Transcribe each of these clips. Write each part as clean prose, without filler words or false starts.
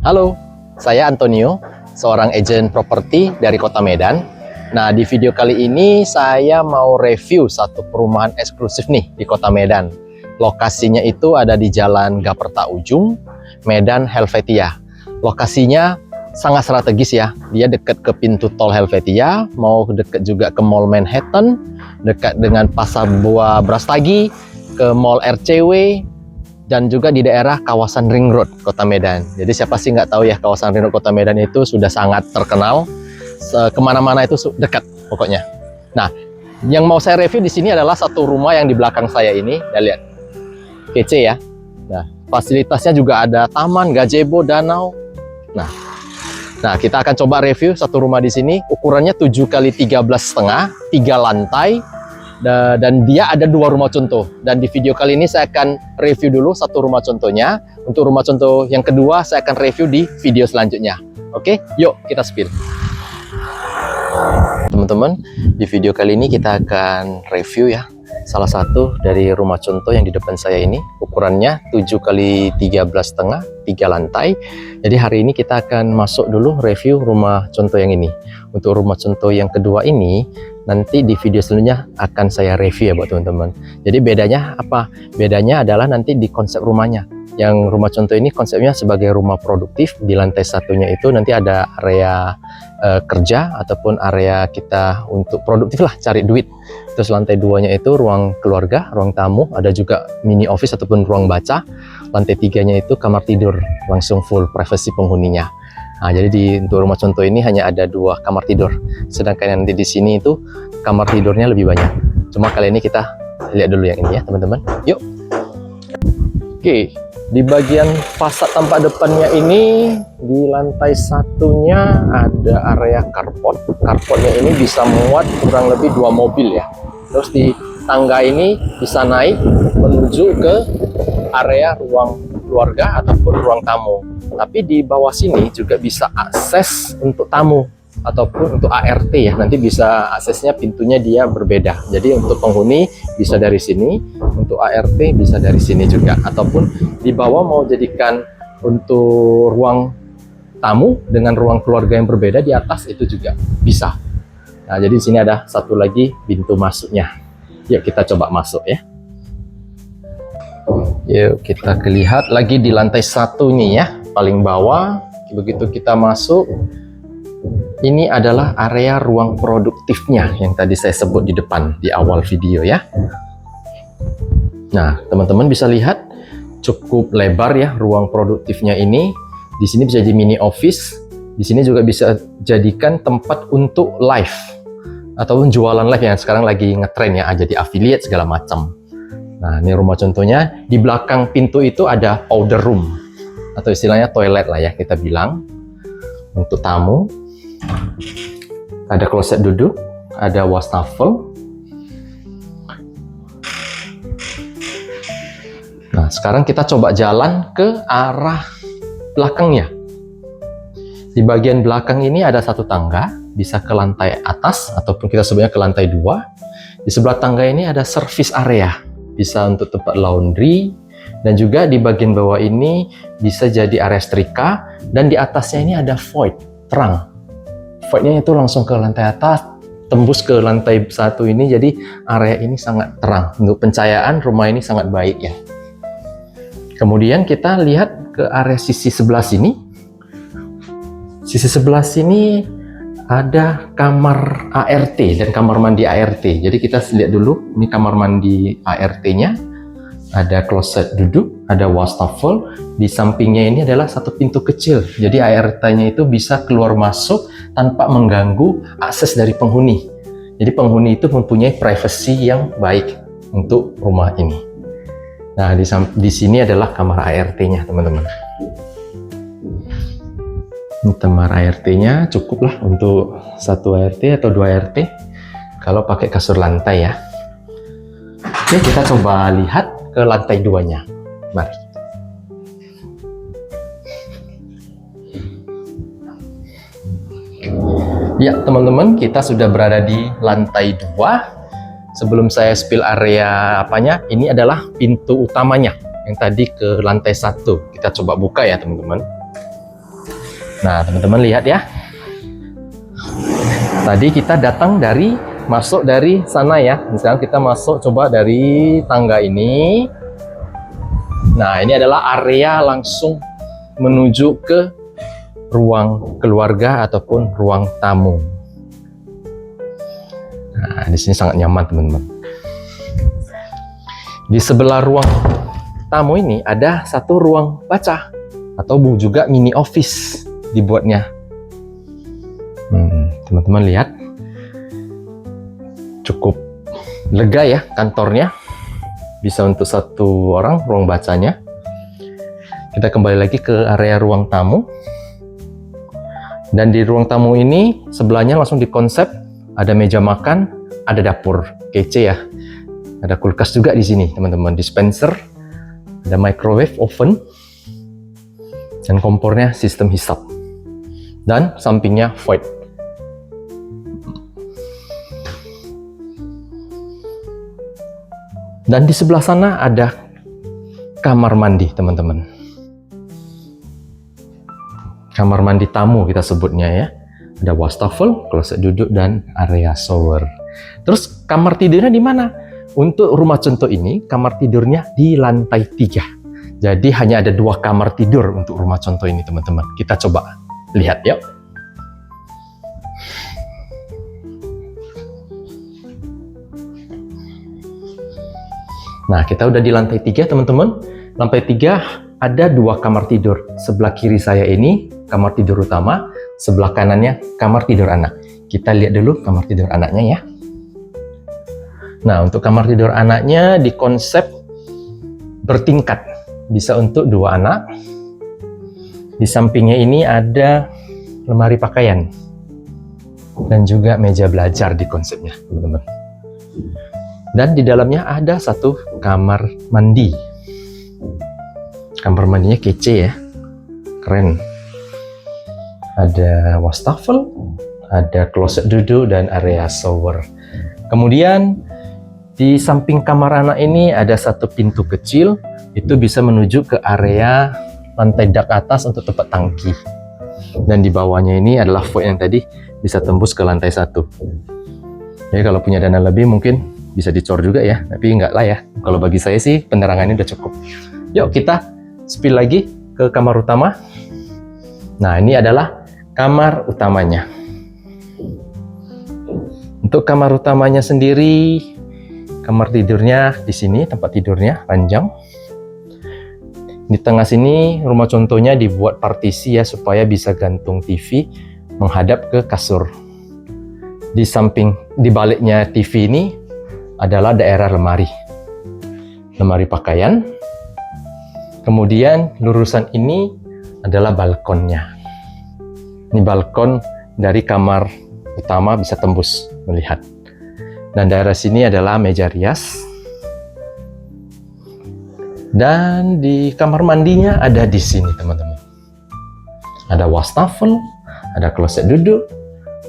Halo, saya Antonio, seorang agen properti dari Kota Medan. Nah, di video kali ini saya mau review satu perumahan eksklusif nih di Kota Medan. Lokasinya itu ada di Jalan Gaperta Ujung, Medan Helvetia. Lokasinya sangat strategis ya. Dia dekat ke pintu tol Helvetia, mau dekat juga ke Mall Manhattan, dekat dengan Pasar Buah Brastagi, ke Mall RCW, dan juga di daerah kawasan Ring Road Kota Medan. Jadi siapa sih nggak tahu ya, kawasan Ring Road Kota Medan itu sudah sangat terkenal. Kemana-mana itu dekat pokoknya. Nah, yang mau saya review di sini adalah satu rumah yang di belakang saya ini. Ya, lihat, kece ya. Nah, fasilitasnya juga ada taman, gazebo, danau. Nah, kita akan coba review satu rumah di sini. Ukurannya 7 kali 13,5, 3 lantai. Dan dia ada 2 rumah contoh. Dan di video kali ini saya akan review dulu satu rumah contohnya. Untuk rumah contoh yang kedua saya akan review di video selanjutnya. Oke, yuk kita spill. Teman-teman, di video kali ini kita akan review ya salah satu dari rumah contoh yang di depan saya ini. Ukurannya 7 kali 13,5, 3 lantai. Jadi hari ini kita akan masuk dulu review rumah contoh yang ini. Untuk rumah contoh yang kedua ini nanti di video selanjutnya akan saya review ya buat teman-teman. Jadi bedanya apa? Bedanya adalah nanti di konsep rumahnya. Yang rumah contoh ini konsepnya sebagai rumah produktif. Di lantai satunya itu nanti ada area kerja ataupun area kita untuk produktif lah, cari duit. Terus lantai 2-nya itu ruang keluarga, ruang tamu, ada juga mini office ataupun ruang baca. Lantai 3-nya itu kamar tidur, langsung full privasi penghuninya. Nah, jadi untuk rumah contoh ini hanya ada 2 kamar tidur. Sedangkan yang nanti di sini itu kamar tidurnya lebih banyak. Cuma kali ini kita lihat dulu yang ini ya, teman-teman. Yuk. Oke, di bagian fasad tampak depannya ini, di lantai satunya ada area carport. Carportnya ini bisa muat kurang lebih 2 mobil ya. Terus di tangga ini bisa naik menuju ke area ruang keluarga ataupun ruang tamu. Tapi di bawah sini juga bisa akses untuk tamu ataupun untuk ART ya. Nanti bisa aksesnya, pintunya dia berbeda. Jadi untuk penghuni bisa dari sini, untuk ART bisa dari sini juga. Ataupun di bawah mau jadikan untuk ruang tamu dengan ruang keluarga yang berbeda, di atas itu juga bisa. Nah, jadi di sini ada satu lagi pintu masuknya. Yuk kita coba masuk ya. Yuk kita lihat lagi di lantai 1 nih ya, paling bawah. Begitu kita masuk, ini adalah area ruang produktifnya yang tadi saya sebut di depan di awal video ya. Nah, teman-teman bisa lihat cukup lebar ya ruang produktifnya ini. Di sini bisa jadi mini office. Di sini juga bisa jadikan tempat untuk live ataupun jualan live yang sekarang lagi ngetren ya, jadi affiliate segala macam. Nah, ini rumah contohnya. Di belakang pintu itu ada powder room atau istilahnya toilet lah ya kita bilang, untuk tamu. Ada kloset duduk, ada wastafel. Nah, sekarang kita coba jalan ke arah belakangnya. Di bagian belakang ini ada satu tangga, bisa ke lantai atas ataupun kita sebutnya ke lantai 2. Di sebelah tangga ini ada service area, bisa untuk tempat laundry, dan juga di bagian bawah ini bisa jadi area setrika, dan di atasnya ini ada void, terang. Voidnya itu langsung ke lantai atas, tembus ke lantai 1 ini, jadi area ini sangat terang. Untuk pencahayaan rumah ini sangat baik ya. Kemudian kita lihat ke area sisi sebelah sini. Sisi sebelah sini ada kamar ART dan kamar mandi ART. Jadi kita lihat dulu, ini kamar mandi ART-nya. Ada kloset duduk, ada wastafel. Di sampingnya ini adalah satu pintu kecil. Jadi ART-nya itu bisa keluar masuk tanpa mengganggu akses dari penghuni. Jadi penghuni itu mempunyai privasi yang baik untuk rumah ini. Nah, di sini adalah kamar ART-nya, teman-teman. Ini kamar ART-nya cukup lah untuk 1 ART atau 2 ART kalau pakai kasur lantai ya. Oke, kita coba lihat ke lantai 2-nya. Mari. Ya, teman-teman, kita sudah berada di lantai 2. Sebelum saya spill area apanya, ini adalah pintu utamanya yang tadi ke lantai 1. Kita coba buka ya, teman-teman. Nah, teman-teman lihat ya. Tadi kita masuk dari sana ya. Misalnya kita masuk coba dari tangga ini. Nah, ini adalah area langsung menuju ke ruang keluarga ataupun ruang tamu. Nah, di sini sangat nyaman, teman-teman. Di sebelah ruang tamu ini ada satu ruang baca atau juga mini office dibuatnya. Teman-teman lihat, cukup lega ya kantornya, bisa untuk satu orang ruang bacanya. Kita kembali lagi ke area ruang tamu, dan di ruang tamu ini sebelahnya langsung dikonsep ada meja makan, ada dapur, kece ya. Ada kulkas juga di sini, teman-teman, dispenser, ada microwave oven, dan kompornya sistem hisap, dan sampingnya void. Dan di sebelah sana ada kamar mandi, teman-teman. Kamar mandi tamu kita sebutnya ya. Ada wastafel, kloset duduk, dan area shower. Terus kamar tidurnya di mana? Untuk rumah contoh ini, kamar tidurnya di lantai 3. Jadi hanya ada 2 kamar tidur untuk rumah contoh ini, teman-teman. Kita coba lihat yuk. Nah, kita udah di lantai 3, teman-teman. Lantai 3 ada 2 kamar tidur. Sebelah kiri saya ini kamar tidur utama, sebelah kanannya kamar tidur anak. Kita lihat dulu kamar tidur anaknya ya. Nah, untuk kamar tidur anaknya dikonsep bertingkat. Bisa untuk 2 anak. Di sampingnya ini ada lemari pakaian. Dan juga meja belajar di konsepnya, teman-teman. Dan di dalamnya ada 1 kamar mandi. Kamar mandinya kece ya, keren. Ada wastafel, ada kloset duduk, dan area shower. Kemudian di samping kamar anak ini ada 1 pintu kecil, itu bisa menuju ke area lantai dak atas untuk tempat tangki. Dan di bawahnya ini adalah void yang tadi bisa tembus ke lantai 1. Jadi kalau punya dana lebih mungkin bisa dicor juga ya, tapi enggak lah ya. Kalau bagi saya sih penerangannya udah cukup. Yuk kita spill lagi ke kamar utama. Nah, ini adalah kamar utamanya. Untuk kamar utamanya sendiri, kamar tidurnya di sini, tempat tidurnya ranjang. Di tengah sini rumah contohnya dibuat partisi ya, supaya bisa gantung TV menghadap ke kasur. Di baliknya TV ini adalah daerah lemari pakaian. Kemudian lurusan ini adalah balkonnya. Ini balkon dari kamar utama bisa tembus melihat. Dan daerah sini adalah meja rias. Dan di kamar mandinya ada di sini, teman-teman. Ada wastafel, ada kloset duduk,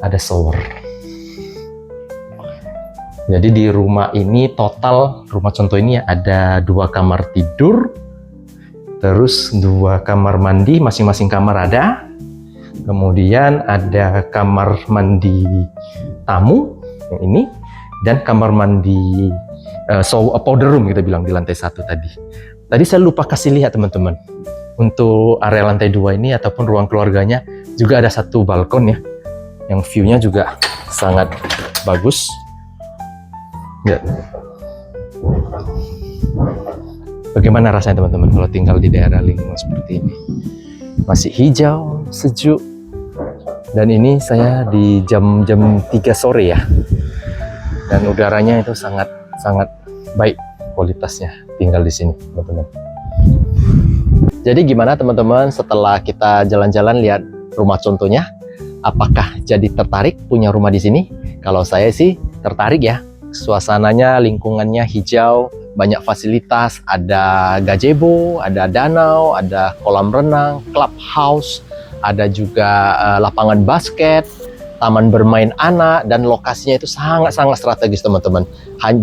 ada shower. Jadi di rumah ini total, rumah contoh ini ada 2 kamar tidur, terus 2 kamar mandi, masing-masing kamar ada. Kemudian ada kamar mandi tamu yang ini, dan kamar mandi powder room kita bilang di lantai 1 tadi. Tadi saya lupa kasih lihat, teman-teman. Untuk area lantai 2 ini ataupun ruang keluarganya juga ada 1 balkon ya, yang view-nya juga sangat bagus. Ya. Bagaimana rasanya, teman-teman, kalau tinggal di daerah lingkungan seperti ini? Masih hijau, sejuk. Dan ini saya di jam 3 sore ya. Dan udaranya itu sangat baik kualitasnya tinggal di sini, teman-teman. Jadi gimana, teman-teman, setelah kita jalan-jalan lihat rumah contohnya? Apakah jadi tertarik punya rumah di sini? Kalau saya sih tertarik ya. Suasananya, lingkungannya hijau, banyak fasilitas, ada gazebo, ada danau, ada kolam renang, clubhouse, ada juga lapangan basket, taman bermain anak, dan lokasinya itu sangat-sangat strategis, teman-teman.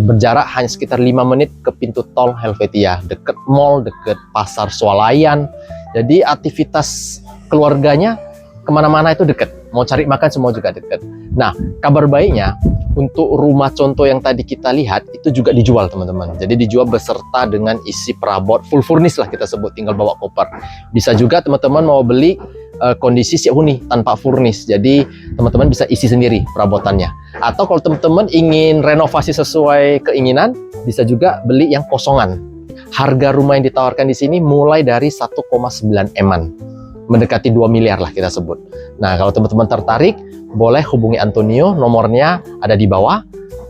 Berjarak hanya sekitar 5 menit ke pintu tol Helvetia, deket mall, deket pasar swalayan. Jadi aktivitas keluarganya kemana-mana itu deket, mau cari makan semua juga deket. Nah, kabar baiknya untuk rumah contoh yang tadi kita lihat itu juga dijual teman-teman. Jadi dijual beserta dengan isi perabot full furnish lah kita sebut, tinggal bawa koper. Bisa juga teman-teman mau beli kondisi siap huni tanpa furnish, jadi teman-teman bisa isi sendiri perabotannya. Atau kalau teman-teman ingin renovasi sesuai keinginan, bisa juga beli yang kosongan. Harga rumah yang ditawarkan di sini mulai dari 1,9 M-an, mendekati 2 miliar lah kita sebut. Nah, kalau teman-teman tertarik, boleh hubungi Antonio, nomornya ada di bawah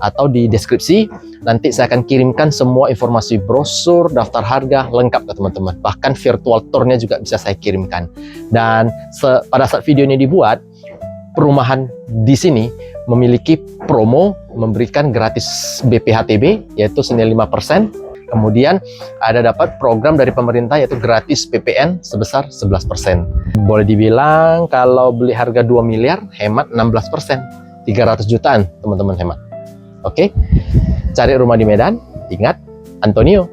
atau di deskripsi. Nanti saya akan kirimkan semua informasi brosur, daftar harga, lengkap ke teman-teman. Bahkan virtual tour-nya juga bisa saya kirimkan. Dan pada saat video ini dibuat, perumahan di sini memiliki promo memberikan gratis BPHTB, yaitu senilai 5%. Kemudian ada dapat program dari pemerintah yaitu gratis PPN sebesar 11%. Boleh dibilang kalau beli harga 2 miliar, hemat 16%. 300 jutaan teman-teman hemat. Oke, cari rumah di Medan, ingat Antonio.